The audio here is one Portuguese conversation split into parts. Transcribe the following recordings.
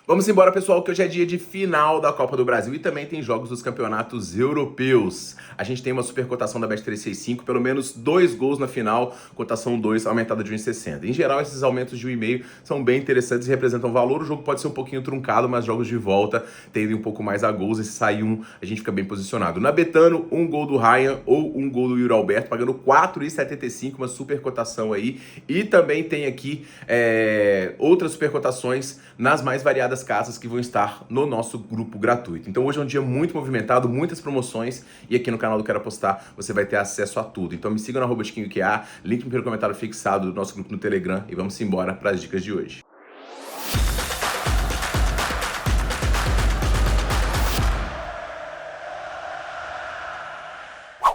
Vamos embora, pessoal, que hoje é dia de final da Copa do Brasil e também tem jogos dos campeonatos europeus. A gente tem uma super cotação da Bet365, pelo menos 2 gols na final, cotação 2 aumentada de 1,60. Em geral, esses aumentos de 1,5 são bem interessantes e representam valor. O jogo pode ser um pouquinho truncado, mas jogos de volta tendem um pouco mais a gols. E se sair um, a gente fica bem posicionado. Na Betano, um gol do Ryan ou um gol do Yuri Alberto, pagando 4,75, uma super cotação aí. E também tem aqui outras super cotações nas mais variadas casas que vão estar no nosso grupo gratuito. Então hoje é um dia muito movimentado, muitas promoções, e aqui no canal do Quero Apostar você vai ter acesso a tudo. Então me siga no @chiquinhoqa, link no primeiro comentário fixado do nosso grupo no Telegram, e vamos embora para as dicas de hoje.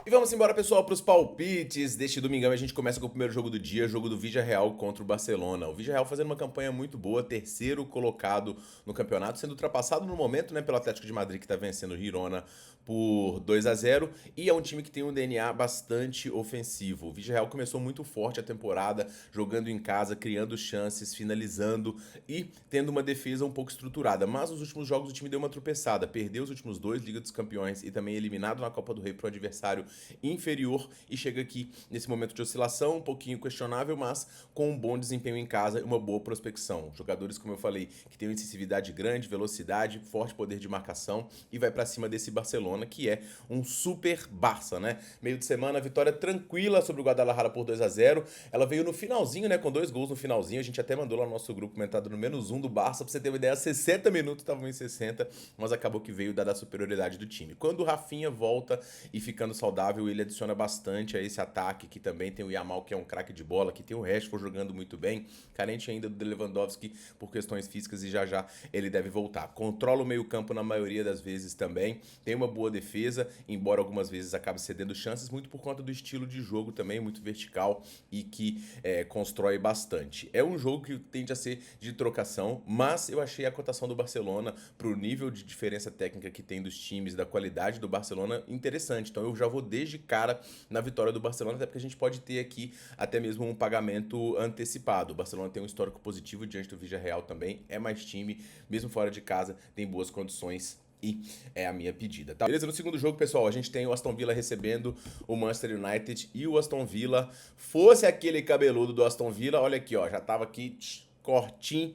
E vamos embora, pessoal, para os palpites deste domingão. A gente começa com o primeiro jogo do dia, jogo do Villarreal contra o Barcelona. O Villarreal fazendo uma campanha muito boa, terceiro colocado no campeonato, sendo ultrapassado no momento, né, pelo Atlético de Madrid, que está vencendo o Girona por 2-0, e é um time que tem um DNA bastante ofensivo. O Villarreal começou muito forte a temporada, jogando em casa, criando chances, finalizando e tendo uma defesa um pouco estruturada. Mas nos últimos jogos o time deu uma tropeçada, perdeu os últimos dois, Liga dos Campeões, e também eliminado na Copa do Rei para o adversário inferior, e chega aqui nesse momento de oscilação, um pouquinho questionável, mas com um bom desempenho em casa e uma boa prospecção. Jogadores, como eu falei, que tem uma incisividade grande, velocidade, forte poder de marcação, e vai para cima desse Barcelona, que é um super Barça, né? Meio de semana, vitória tranquila sobre o Guadalajara por 2-0. Ela veio no finalzinho, né? Com 2 gols no finalzinho. A gente até mandou lá no nosso grupo comentado no -1 do Barça, pra você ter uma ideia, 60 minutos, estavam em 60, mas acabou que veio dada a superioridade do time. Quando o Rafinha volta e ficando saudável, ele adiciona bastante a esse ataque, que também tem o Yamal, que é um craque de bola, que tem o Rashford jogando muito bem, carente ainda do Lewandowski por questões físicas, e já já ele deve voltar. Controla o meio-campo na maioria das vezes também, tem uma boa defesa, embora algumas vezes acabe cedendo chances, muito por conta do estilo de jogo também, muito vertical, e que constrói bastante. É um jogo que tende a ser de trocação, mas eu achei a cotação do Barcelona, pro nível de diferença técnica que tem dos times, da qualidade do Barcelona, interessante. Então eu já vou desde cara na vitória do Barcelona, até porque a gente pode ter aqui até mesmo um pagamento antecipado. O Barcelona tem um histórico positivo diante do Villarreal também, é mais time, mesmo fora de casa, tem boas condições, e é a minha pedida, tá? Beleza, no segundo jogo, pessoal, a gente tem o Aston Villa recebendo o Manchester United, e o Aston Villa, fosse aquele cabeludo do Aston Villa, olha aqui, ó, já tava aqui cortinho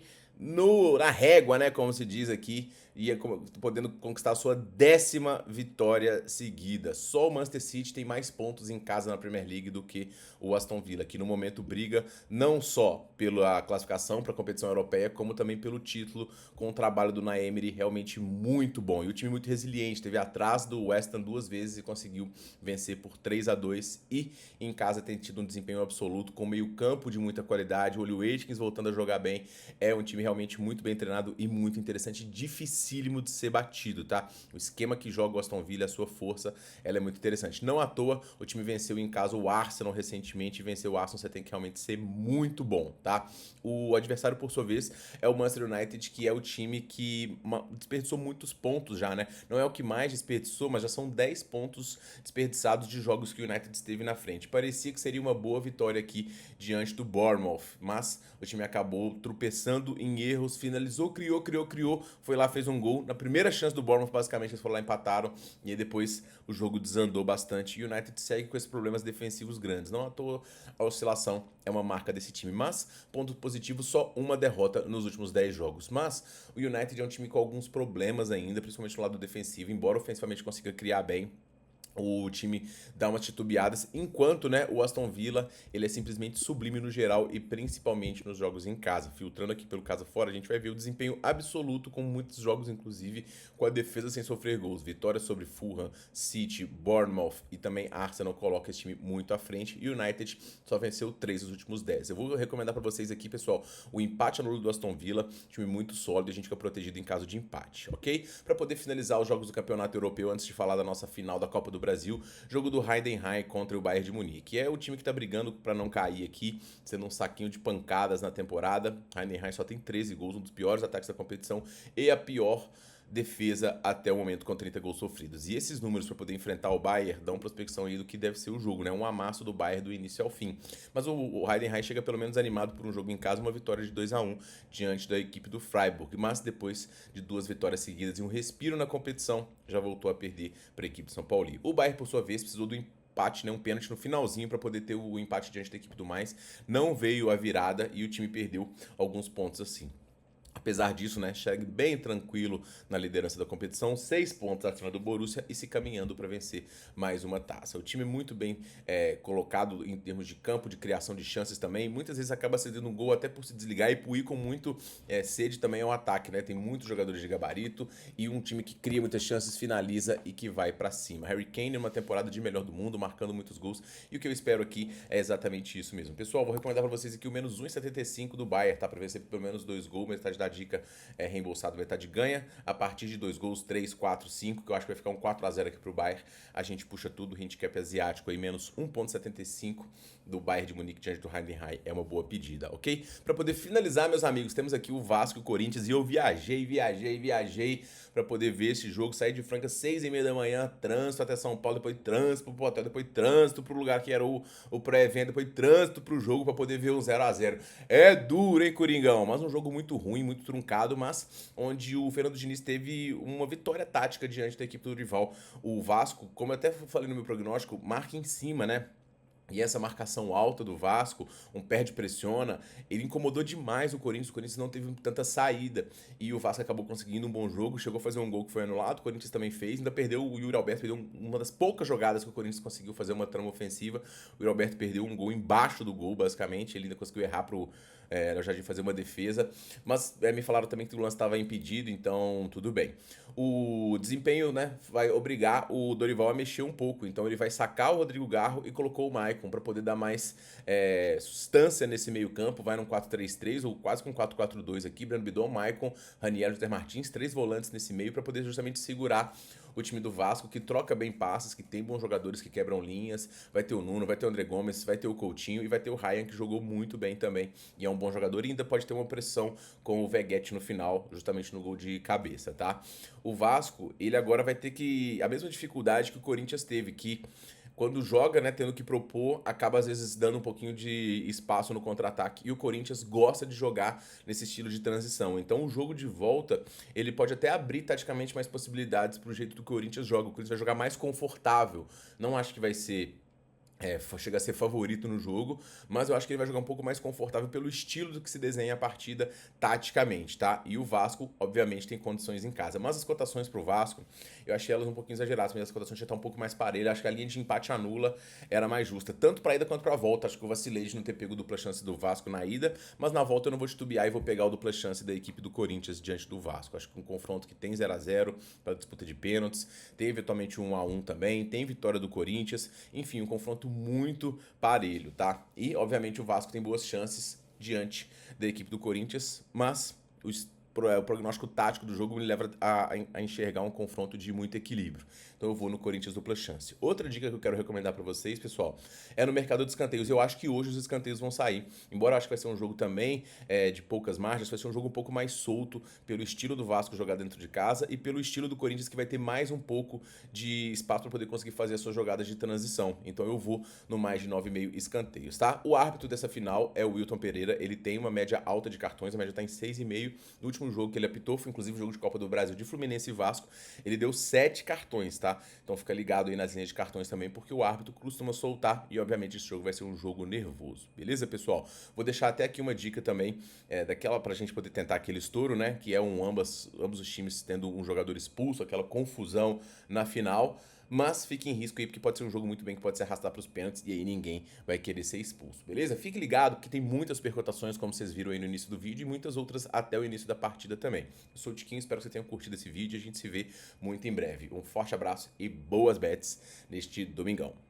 na régua, né, como se diz aqui, ia podendo conquistar a sua 10ª vitória seguida. Só o Manchester City tem mais pontos em casa na Premier League do que o Aston Villa, que no momento briga não só pela classificação para a competição europeia, como também pelo título, com o trabalho do Unai Emery realmente muito bom. E o time muito resiliente, esteve atrás do West Ham 2 vezes e conseguiu vencer por 3-2, e em casa tem tido um desempenho absoluto, com meio campo de muita qualidade, o Oli Watkins voltando a jogar bem. É um time realmente muito bem treinado e muito interessante, dificílimo de ser batido, tá? O esquema que joga o Aston Villa, a sua força, ela é muito interessante. Não à toa, o time venceu em casa o Arsenal recentemente, e vencer o Arsenal você tem que realmente ser muito bom, tá? O adversário, por sua vez, é o Manchester United, que é o time que desperdiçou muitos pontos já, né? Não é o que mais desperdiçou, mas já são 10 pontos desperdiçados de jogos que o United esteve na frente. Parecia que seria uma boa vitória aqui diante do Bournemouth, mas o time acabou tropeçando em erros, finalizou, criou, foi lá, fez um gol. Na primeira chance do Bournemouth, basicamente, eles foram lá, empataram, e aí depois o jogo desandou bastante, e o United segue com esses problemas defensivos grandes. Não à toa a oscilação é uma marca desse time, mas ponto positivo, só uma derrota nos últimos 10 jogos. Mas o United é um time com alguns problemas ainda, principalmente no lado defensivo, embora ofensivamente consiga criar bem, o time dá umas titubeadas, enquanto, né, o Aston Villa, ele é simplesmente sublime no geral, e principalmente nos jogos em casa. Filtrando aqui pelo casa fora, a gente vai ver o desempenho absoluto, com muitos jogos, inclusive, com a defesa sem sofrer gols. Vitória sobre Fulham, City, Bournemouth e também Arsenal coloca esse time muito à frente, e o United só venceu 3 dos últimos 10. Eu vou recomendar para vocês aqui, pessoal, o empate nulo do Aston Villa, time muito sólido, e a gente fica protegido em caso de empate, ok? Para poder finalizar os jogos do Campeonato Europeu, antes de falar da nossa final da Copa do Brasil, jogo do Heidenheim contra o Bayern de Munique. É o time que tá brigando para não cair aqui, sendo um saquinho de pancadas na temporada. Heidenheim só tem 13 gols, um dos piores ataques da competição e a pior defesa até o momento com 30 gols sofridos. E esses números para poder enfrentar o Bayern dão prospecção aí do que deve ser o jogo, né? Um amasso do Bayern do início ao fim. Mas o Heidenheim chega pelo menos animado por um jogo em casa, uma vitória de 2-1 diante da equipe do Freiburg. Mas depois de 2 vitórias seguidas e um respiro na competição, já voltou a perder para a equipe de São Paulo. O Bayern, por sua vez, precisou do empate, né, um pênalti no finalzinho para poder ter o empate diante da equipe do Mainz. Não veio a virada e o time perdeu alguns pontos assim. Apesar disso, né, segue bem tranquilo na liderança da competição, 6 pontos acima do Borussia e se caminhando para vencer mais uma taça. O time muito bem colocado em termos de campo, de criação de chances também. Muitas vezes acaba cedendo um gol até por se desligar e por ir com muito sede também ao ataque, né? Tem muitos jogadores de gabarito e um time que cria muitas chances, finaliza e que vai para cima. Harry Kane numa temporada de melhor do mundo, marcando muitos gols. E o que eu espero aqui é exatamente isso mesmo. Pessoal, vou recomendar para vocês aqui o menos 1,75 do Bayern, tá? Para vencer pelo menos 2 gols, metade da dica é reembolsado, metade ganha. A partir de 2 gols, 3, 4, 5, que eu acho que vai ficar um 4-0 aqui pro Bayern. A gente puxa tudo, handicap asiático aí, menos 1,75 do Bayern de Munique diante do Heidenheim. É uma boa pedida, ok? Para poder finalizar, meus amigos, temos aqui o Vasco e o Corinthians. E eu viajei para poder ver esse jogo. Saí de Franca 6h30 da manhã, trânsito até São Paulo, depois trânsito pro hotel, depois trânsito pro lugar que era o pré-evento, depois trânsito pro jogo para poder ver o 0-0. É duro, hein, Coringão? Mas um jogo muito ruim, muito truncado, mas onde o Fernando Diniz teve uma vitória tática diante da equipe do rival. O Vasco, como eu até falei no meu prognóstico, marca em cima, né? E essa marcação alta do Vasco, um perde-pressiona, ele incomodou demais o Corinthians não teve tanta saída. E o Vasco acabou conseguindo um bom jogo, chegou a fazer um gol que foi anulado, o Corinthians também fez, ainda perdeu o Yuri Alberto, perdeu uma das poucas jogadas que o Corinthians conseguiu fazer uma trama ofensiva. O Yuri Alberto perdeu um gol embaixo do gol, basicamente, ele ainda conseguiu errar pro Jardim fazer uma defesa, mas me falaram também que o lance estava impedido, então tudo bem. O desempenho, né, vai obrigar o Dorival a mexer um pouco, então ele vai sacar o Rodrigo Garro e colocou o Maicon para poder dar mais sustância nesse meio campo, vai num 4-3-3 ou quase com 4-4-2 aqui, Breno Bidon, Maicon, Raniel, José Martins, 3 volantes nesse meio para poder justamente segurar o time do Vasco, que troca bem passes, que tem bons jogadores que quebram linhas. Vai ter o Nuno, vai ter o André Gomes, vai ter o Coutinho e vai ter o Ryan, que jogou muito bem também e é um bom jogador e ainda pode ter uma pressão com o Veguete no final, justamente no gol de cabeça, tá? O Vasco, ele agora vai ter que a mesma dificuldade que o Corinthians teve, que quando joga, né, tendo que propor, acaba às vezes dando um pouquinho de espaço no contra-ataque. E o Corinthians gosta de jogar nesse estilo de transição. Então o jogo de volta, ele pode até abrir taticamente mais possibilidades pro jeito do Corinthians joga. O Corinthians vai jogar mais confortável. Não acho que vai ser chega a ser favorito no jogo, mas eu acho que ele vai jogar um pouco mais confortável pelo estilo do que se desenha a partida taticamente, tá? E o Vasco, obviamente, tem condições em casa. Mas as cotações pro Vasco, eu achei elas um pouquinho exageradas, mas as cotações já estão um pouco mais parelhas. Acho que a linha de empate anula era mais justa, tanto pra ida quanto pra volta. Acho que eu vacilei de não ter pego dupla chance do Vasco na ida, mas na volta eu não vou titubear e vou pegar o dupla chance da equipe do Corinthians diante do Vasco. Acho que um confronto que tem 0-0 para disputa de pênaltis, tem eventualmente 1-1 também, tem vitória do Corinthians, enfim, um confronto muito parelho, tá? E, obviamente, o Vasco tem boas chances diante da equipe do Corinthians, mas o prognóstico tático do jogo me leva a enxergar um confronto de muito equilíbrio. Então eu vou no Corinthians dupla chance. Outra dica que eu quero recomendar para vocês, pessoal, é no mercado de escanteios. Eu acho que hoje os escanteios vão sair. Embora eu acho que vai ser um jogo também de poucas margens, vai ser um jogo um pouco mais solto pelo estilo do Vasco jogar dentro de casa e pelo estilo do Corinthians, que vai ter mais um pouco de espaço para poder conseguir fazer as suas jogadas de transição. Então eu vou no mais de 9,5 escanteios, tá? O árbitro dessa final é o Wilton Pereira. Ele tem uma média alta de cartões, a média tá em 6,5. No último jogo que ele apitou, foi inclusive o jogo de Copa do Brasil de Fluminense e Vasco, ele deu 7 cartões, tá? Então fica ligado aí nas linhas de cartões também, porque o árbitro costuma soltar e obviamente esse jogo vai ser um jogo nervoso, beleza, pessoal? Vou deixar até aqui uma dica também, daquela pra gente poder tentar aquele estouro, né? Que é ambos os times tendo um jogador expulso, aquela confusão na final. Mas fique em risco aí, porque pode ser um jogo muito bem que pode se arrastar para os pênaltis e aí ninguém vai querer ser expulso, beleza? Fique ligado, porque tem muitas percotações, como vocês viram aí no início do vídeo, e muitas outras até o início da partida também. Eu sou o Tiquinho, espero que você tenha curtido esse vídeo e a gente se vê muito em breve. Um forte abraço e boas bets neste domingão.